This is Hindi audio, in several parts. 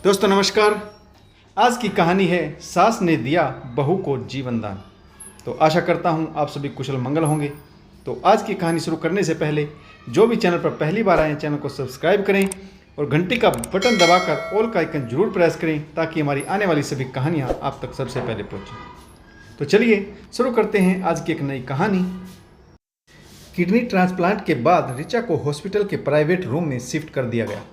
दोस्तों नमस्कार। आज की कहानी है सास ने दिया बहू को जीवन दान। तो आशा करता हूँ आप सभी कुशल मंगल होंगे। तो आज की कहानी शुरू करने से पहले जो भी चैनल पर पहली बार आए चैनल को सब्सक्राइब करें और घंटी का बटन दबाकर ऑल का आइकन जरूर प्रेस करें ताकि हमारी आने वाली सभी कहानियाँ आप तक सबसे पहले पहुँचें। तो चलिए शुरू करते हैं आज की एक नई कहानी। किडनी ट्रांसप्लांट के बाद ऋचा को हॉस्पिटल के प्राइवेट रूम में शिफ्ट कर दिया गया।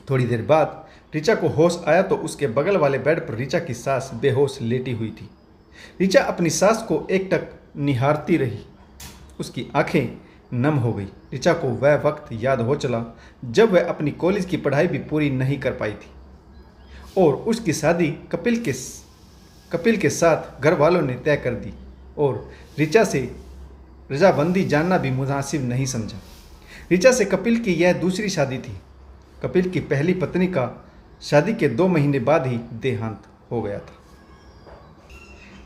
थोड़ी देर बाद ऋचा को होश आया तो उसके बगल वाले बेड पर ऋचा की सास बेहोश लेटी हुई थी। ऋचा अपनी सास को एकटक निहारती रही। उसकी आंखें नम हो गई। ऋचा को वह वक्त याद हो चला जब वह अपनी कॉलेज की पढ़ाई भी पूरी नहीं कर पाई थी और उसकी शादी कपिल के साथ घर वालों ने तय कर दी और ऋचा से रजाबंदी जानना भी मुनासिब नहीं समझा। ऋचा से कपिल की यह दूसरी शादी थी। कपिल की पहली पत्नी का शादी के 2 महीने बाद ही देहांत हो गया था।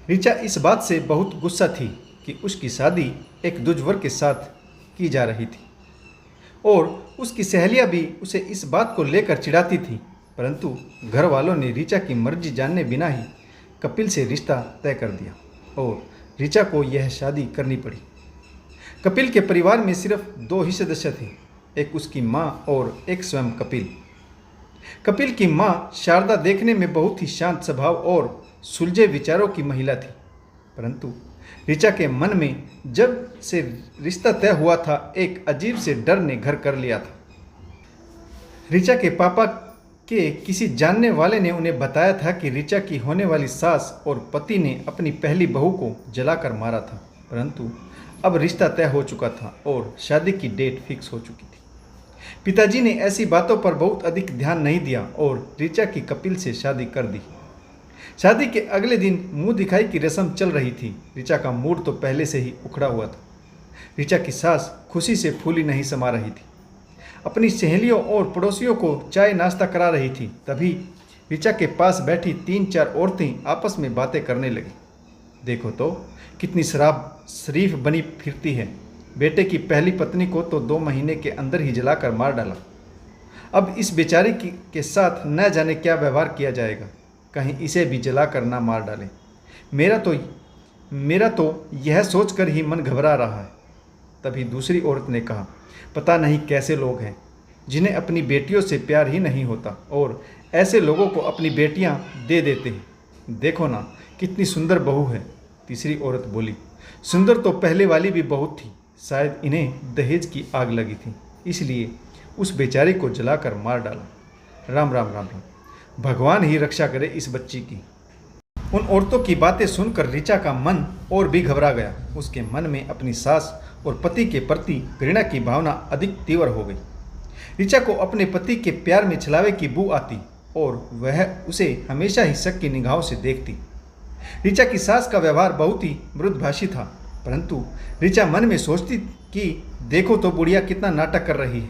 ऋचा इस बात से बहुत गुस्सा थी कि उसकी शादी एक दुर्जवर के साथ की जा रही थी और उसकी सहेलियां भी उसे इस बात को लेकर चिढ़ाती थी, परंतु घर वालों ने ऋचा की मर्जी जाने बिना ही कपिल से रिश्ता तय कर दिया और ऋचा को यह शादी करनी पड़ी। कपिल के परिवार में सिर्फ 2 ही सदस्य थे, एक उसकी माँ और एक स्वयं कपिल। कपिल की माँ शारदा देखने में बहुत ही शांत स्वभाव और सुलझे विचारों की महिला थी, परंतु ऋचा के मन में जब से रिश्ता तय हुआ था एक अजीब से डर ने घर कर लिया था। ऋचा के पापा के किसी जानने वाले ने उन्हें बताया था कि ऋचा की होने वाली सास और पति ने अपनी पहली बहू को जलाकर मारा था, परंतु अब रिश्ता तय हो चुका था और शादी की डेट फिक्स हो चुकी थी। पिताजी ने ऐसी बातों पर बहुत अधिक ध्यान नहीं दिया और ऋचा की कपिल से शादी कर दी। शादी के अगले दिन मुंह दिखाई की रस्म चल रही थी। ऋचा का मूड तो पहले से ही उखड़ा हुआ था। ऋचा की सास खुशी से फूली नहीं समा रही थी। अपनी सहेलियों और पड़ोसियों को चाय नाश्ता करा रही थी। तभी ऋचा के पास बैठी 3-4 औरतें आपस में बातें करने लगी। देखो तो कितनी शरीफ बनी फिरती है। बेटे की पहली पत्नी को तो 2 महीने के अंदर ही जलाकर मार डाला। अब इस बेचारी के साथ न जाने क्या व्यवहार किया जाएगा, कहीं इसे भी जलाकर ना मार डालें। मेरा तो यह सोचकर ही मन घबरा रहा है। तभी दूसरी औरत ने कहा, पता नहीं कैसे लोग हैं जिन्हें अपनी बेटियों से प्यार ही नहीं होता और ऐसे लोगों को अपनी बेटियां दे देते हैं। देखो ना कितनी सुंदर बहू है। तीसरी औरत बोली, सुंदर तो पहले वाली भी बहुत थी, शायद इन्हें दहेज की आग लगी थी, इसलिए उस बेचारे को जलाकर मार डाला। राम राम राम राम, भगवान ही रक्षा करे इस बच्ची की। उन औरतों की बातें सुनकर ऋचा का मन और भी घबरा गया। उसके मन में अपनी सास और पति के प्रति घृणा की भावना अधिक तीव्र हो गई। ऋचा को अपने पति के प्यार में छलावे की बू आती और वह उसे हमेशा ही शक की निगाहों से देखती। ऋचा की सास का व्यवहार बहुत ही मृदुभाषी था, परंतु ऋचा मन में सोचती कि देखो तो बुढ़िया कितना नाटक कर रही है।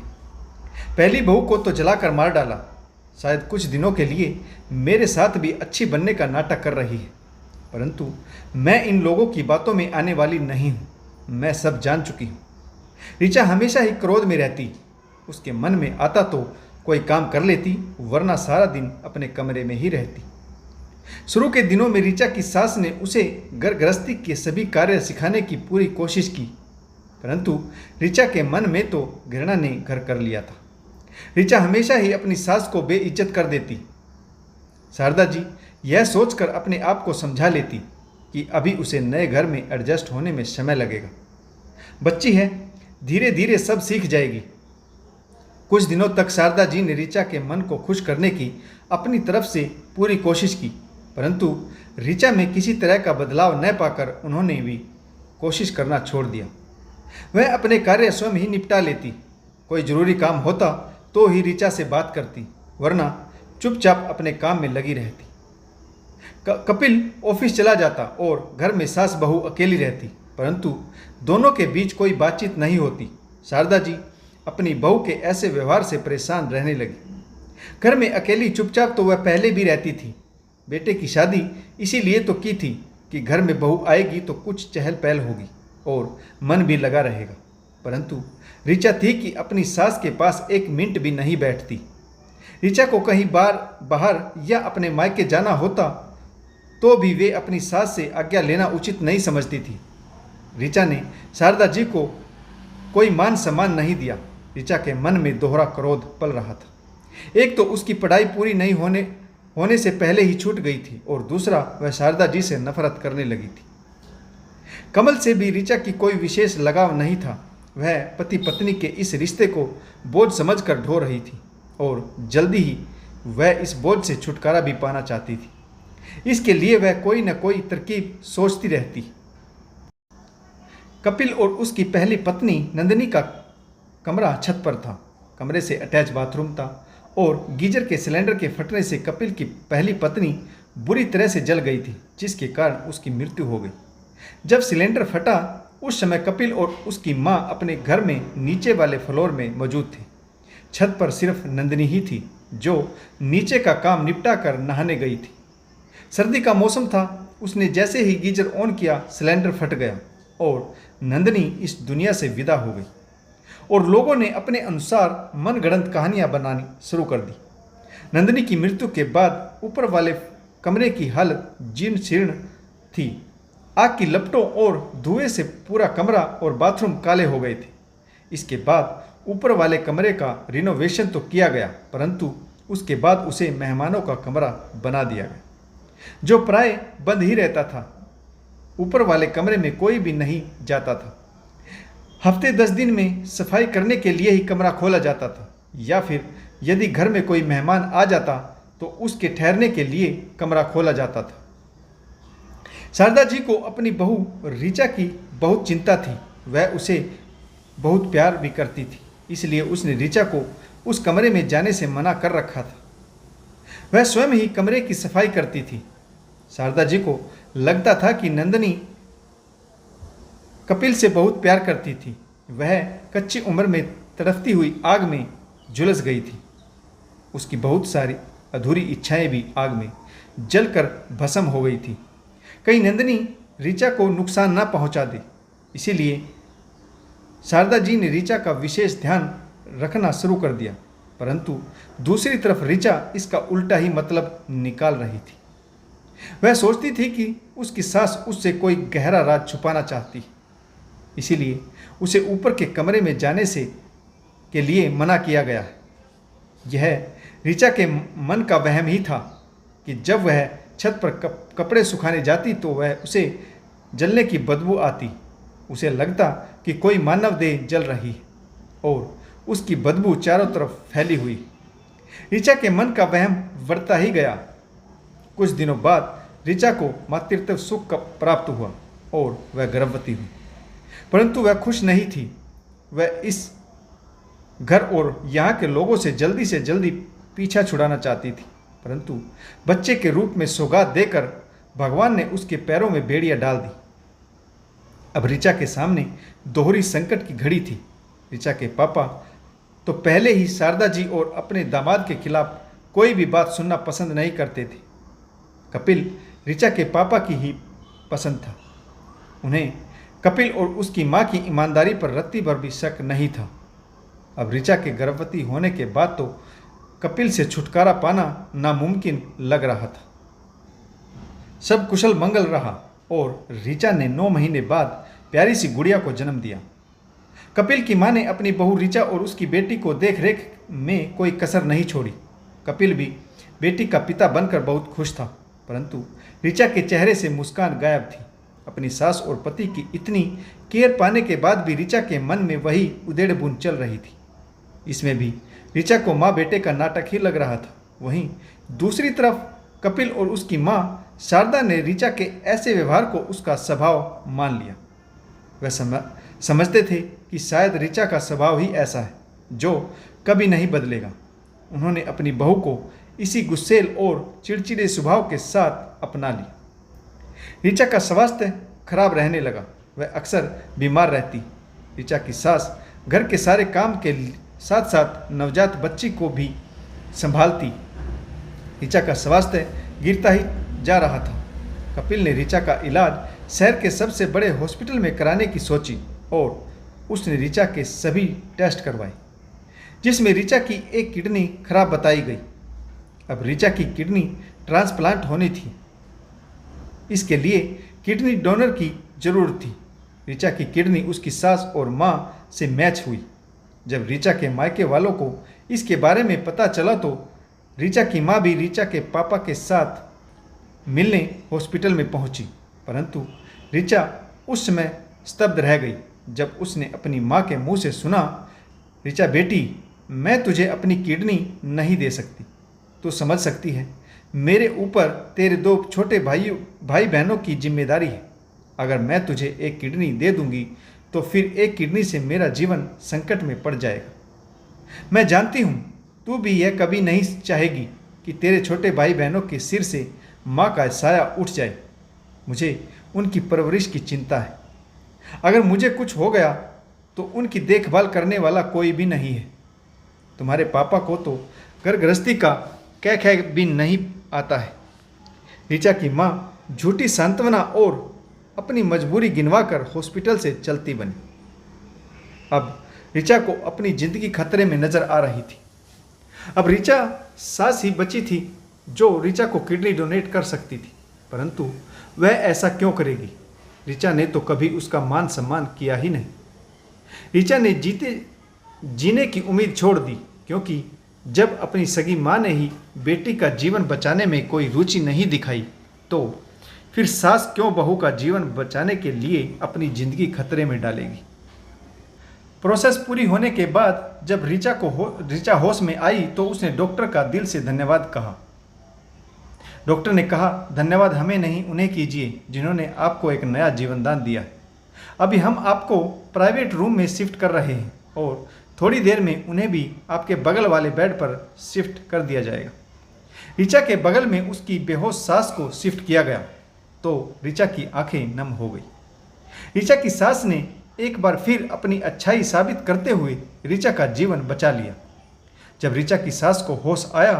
पहली बहू को तो जलाकर मार डाला, शायद कुछ दिनों के लिए मेरे साथ भी अच्छी बनने का नाटक कर रही है, परंतु मैं इन लोगों की बातों में आने वाली नहीं हूँ। मैं सब जान चुकी हूँ। ऋचा हमेशा ही क्रोध में रहती। उसके मन में आता तो कोई काम कर लेती, वरना सारा दिन अपने कमरे में ही रहती। शुरू के दिनों में ऋचा की सास ने उसे घर गृहस्थी के सभी कार्य सिखाने की पूरी कोशिश की, परंतु ऋचा के मन में तो घृणा ने घर कर लिया था। ऋचा हमेशा ही अपनी सास को बेइज्जत कर देती। शारदा जी यह सोचकर अपने आप को समझा लेती कि अभी उसे नए घर में एडजस्ट होने में समय लगेगा। बच्ची है, धीरे धीरे सब सीख जाएगी। कुछ दिनों तक शारदा जी ने ऋचा के मन को खुश करने की अपनी तरफ से पूरी कोशिश की, परंतु ऋचा में किसी तरह का बदलाव न पाकर उन्होंने भी कोशिश करना छोड़ दिया। वह अपने कार्य स्वयं ही निपटा लेती। कोई जरूरी काम होता तो ही ऋचा से बात करती, वरना चुपचाप अपने काम में लगी रहती। कपिल ऑफिस चला जाता और घर में सास बहू अकेली रहती, परंतु दोनों के बीच कोई बातचीत नहीं होती। शारदा जी अपनी बहू के ऐसे व्यवहार से परेशान रहने लगी। घर में अकेली चुपचाप तो वह पहले भी रहती थी। बेटे की शादी इसीलिए तो की थी कि घर में बहू आएगी तो कुछ चहल पहल होगी और मन भी लगा रहेगा, परंतु ऋचा थी कि अपनी सास के पास 1 मिनट भी नहीं बैठती। ऋचा को कहीं बाहर या अपने मायके जाना होता तो भी वे अपनी सास से आज्ञा लेना उचित नहीं समझती थी। ऋचा ने शारदा जी को कोई मान सम्मान नहीं दिया। ऋचा के मन में दोहरा क्रोध पल रहा था। एक तो उसकी पढ़ाई पूरी नहीं होने से पहले ही छूट गई थी और दूसरा वह शारदा जी से नफरत करने लगी थी। कमल से भी ऋचा की कोई विशेष लगाव नहीं था। वह पति पत्नी के इस रिश्ते को बोझ समझकर ढो रही थी और जल्दी ही वह इस बोझ से छुटकारा भी पाना चाहती थी। इसके लिए वह कोई न कोई तरकीब सोचती रहती। कपिल और उसकी पहली पत्नी नंदिनी का कमरा छत पर था। कमरे से अटैच बाथरूम था और गीजर के सिलेंडर के फटने से कपिल की पहली पत्नी बुरी तरह से जल गई थी, जिसके कारण उसकी मृत्यु हो गई। जब सिलेंडर फटा उस समय कपिल और उसकी मां अपने घर में नीचे वाले फ्लोर में मौजूद थे। छत पर सिर्फ नंदिनी ही थी जो नीचे का काम निपटा कर नहाने गई थी। सर्दी का मौसम था। उसने जैसे ही गीजर ऑन किया सिलेंडर फट गया और नंदिनी इस दुनिया से विदा हो गई और लोगों ने अपने अनुसार मनगढ़ंत कहानियां बनानी शुरू कर दी। नंदिनी की मृत्यु के बाद ऊपर वाले कमरे की हालत जीर्ण शीर्ण थी। आग की लपटों और धुएं से पूरा कमरा और बाथरूम काले हो गए थे। इसके बाद ऊपर वाले कमरे का रिनोवेशन तो किया गया, परंतु उसके बाद उसे मेहमानों का कमरा बना दिया गया, जो प्राय बंद ही रहता था। ऊपर वाले कमरे में कोई भी नहीं जाता था। हफ्ते 10 दिन में सफाई करने के लिए ही कमरा खोला जाता था, या फिर यदि घर में कोई मेहमान आ जाता तो उसके ठहरने के लिए कमरा खोला जाता था। शारदा जी को अपनी बहू ऋचा की बहुत चिंता थी। वह उसे बहुत प्यार भी करती थी, इसलिए उसने ऋचा को उस कमरे में जाने से मना कर रखा था। वह स्वयं ही कमरे की सफाई करती थी। शारदा जी को लगता था कि नंदिनी कपिल से बहुत प्यार करती थी। वह कच्ची उम्र में तड़पती हुई आग में झुलस गई थी। उसकी बहुत सारी अधूरी इच्छाएं भी आग में जलकर भस्म हो गई थी। कहीं नंदिनी ऋचा को नुकसान न पहुंचा दे, इसीलिए शारदा जी ने ऋचा का विशेष ध्यान रखना शुरू कर दिया। परंतु दूसरी तरफ ऋचा इसका उल्टा ही मतलब निकाल रही थी। वह सोचती थी कि उसकी सास उससे कोई गहरा राज छुपाना चाहती, इसीलिए उसे ऊपर के कमरे में जाने के लिए मना किया गया है। यह ऋचा के मन का वहम ही था कि जब वह छत पर कपड़े सुखाने जाती तो वह उसे जलने की बदबू आती। उसे लगता कि कोई मानव देह जल रही है और उसकी बदबू चारों तरफ फैली हुई। ऋचा के मन का वहम बढ़ता ही गया। कुछ दिनों बाद ऋचा को मातृत्व सुख प्राप्त हुआ और वह गर्भवती हुई, परंतु वह खुश नहीं थी। वह इस घर और यहाँ के लोगों से जल्दी पीछा छुड़ाना चाहती थी, परंतु बच्चे के रूप में सौगात देकर भगवान ने उसके पैरों में बेड़ियां डाल दी। अब ऋचा के सामने दोहरी संकट की घड़ी थी। ऋचा के पापा तो पहले ही शारदा जी और अपने दामाद के खिलाफ कोई भी बात सुनना पसंद नहीं करते थे। कपिल ऋचा के पापा की ही पसंद था। उन्हें कपिल और उसकी मां की ईमानदारी पर रत्ती भर भी शक नहीं था। अब ऋचा के गर्भवती होने के बाद तो कपिल से छुटकारा पाना नामुमकिन लग रहा था। सब कुशल मंगल रहा और ऋचा ने 9 महीने बाद प्यारी सी गुड़िया को जन्म दिया। कपिल की मां ने अपनी बहू ऋचा और उसकी बेटी को देख रेख में कोई कसर नहीं छोड़ी। कपिल भी बेटी का पिता बनकर बहुत खुश था, परंतु ऋचा के चेहरे से मुस्कान गायब थी। अपनी सास और पति की इतनी केयर पाने के बाद भी ऋचा के मन में वही उधेड़ बुन चल रही थी। इसमें भी ऋचा को माँ बेटे का नाटक ही लग रहा था। वहीं दूसरी तरफ कपिल और उसकी माँ शारदा ने ऋचा के ऐसे व्यवहार को उसका स्वभाव मान लिया। वह समझते थे कि शायद ऋचा का स्वभाव ही ऐसा है जो कभी नहीं बदलेगा। उन्होंने अपनी बहू को इसी गुस्सेल और चिड़चिड़े स्वभाव के साथ अपना लिया। ऋचा का स्वास्थ्य खराब रहने लगा। वह अक्सर बीमार रहती। ऋचा की सास घर के सारे काम के साथ साथ नवजात बच्ची को भी संभालती। ऋचा का स्वास्थ्य गिरता ही जा रहा था। कपिल ने ऋचा का इलाज शहर के सबसे बड़े हॉस्पिटल में कराने की सोची और उसने ऋचा के सभी टेस्ट करवाए। जिसमें ऋचा की एक किडनी खराब बताई गई। अब ऋचा की किडनी ट्रांसप्लांट होनी थी, इसके लिए किडनी डोनर की जरूरत थी। ऋचा की किडनी उसकी सास और माँ से मैच हुई। जब ऋचा के मायके वालों को इसके बारे में पता चला तो ऋचा की माँ भी ऋचा के पापा के साथ मिलने हॉस्पिटल में पहुंची, परंतु ऋचा उस समय स्तब्ध रह गई जब उसने अपनी माँ के मुंह से सुना, ऋचा बेटी, मैं तुझे अपनी किडनी नहीं दे सकती। तू समझ सकती है, मेरे ऊपर तेरे 2 छोटे भाई बहनों की जिम्मेदारी है। अगर मैं तुझे एक किडनी दे दूंगी तो फिर एक किडनी से मेरा जीवन संकट में पड़ जाएगा। मैं जानती हूँ तू भी यह कभी नहीं चाहेगी कि तेरे छोटे भाई बहनों के सिर से माँ का साया उठ जाए। मुझे उनकी परवरिश की चिंता है। अगर मुझे कुछ हो गया तो उनकी देखभाल करने वाला कोई भी नहीं है। तुम्हारे पापा को तो घर गृहस्थी का कह भी नहीं आता है। ऋचा की माँ झूठी सांत्वना और अपनी मजबूरी गिनवाकर हॉस्पिटल से चलती बनी। अब ऋचा को अपनी जिंदगी खतरे में नजर आ रही थी। अब ऋचा सास ही बची थी जो ऋचा को किडनी डोनेट कर सकती थी, परंतु वह ऐसा क्यों करेगी? ऋचा ने तो कभी उसका मान सम्मान किया ही नहीं। ऋचा ने जीने की उम्मीद छोड़ दी, क्योंकि जब अपनी सगी माँ ने ही बेटी का जीवन बचाने में कोई रुचि नहीं दिखाई तो फिर सास क्यों बहू का जीवन बचाने के लिए अपनी जिंदगी खतरे में डालेगी। प्रोसेस पूरी होने के बाद जब ऋचा होश में आई तो उसने डॉक्टर का दिल से धन्यवाद कहा। डॉक्टर ने कहा, धन्यवाद हमें नहीं उन्हें कीजिए जिन्होंने आपको एक नया जीवनदान दिया है। अभी हम आपको प्राइवेट रूम में शिफ्ट कर रहे हैं और थोड़ी देर में उन्हें भी आपके बगल वाले बेड पर शिफ्ट कर दिया जाएगा। ऋचा के बगल में उसकी बेहोश सास को शिफ्ट किया गया तो ऋचा की आंखें नम हो गई। ऋचा की सास ने एक बार फिर अपनी अच्छाई साबित करते हुए ऋचा का जीवन बचा लिया। जब ऋचा की सास को होश आया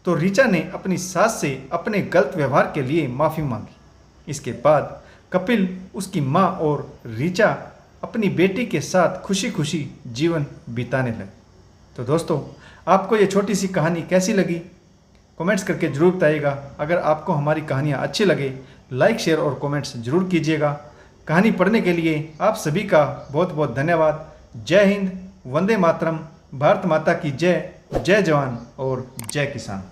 तो ऋचा ने अपनी सास से अपने गलत व्यवहार के लिए माफ़ी मांगी। इसके बाद कपिल, उसकी माँ और ऋचा अपनी बेटी के साथ खुशी खुशी जीवन बिताने लगे। तो दोस्तों, आपको ये छोटी सी कहानी कैसी लगी कमेंट्स करके जरूर बताइएगा। अगर आपको हमारी कहानियाँ अच्छी लगे लाइक, शेयर और कमेंट्स जरूर कीजिएगा। कहानी पढ़ने के लिए आप सभी का बहुत बहुत धन्यवाद। जय हिंद, वंदे मातरम, भारत माता की जय, जय जवान और जय किसान।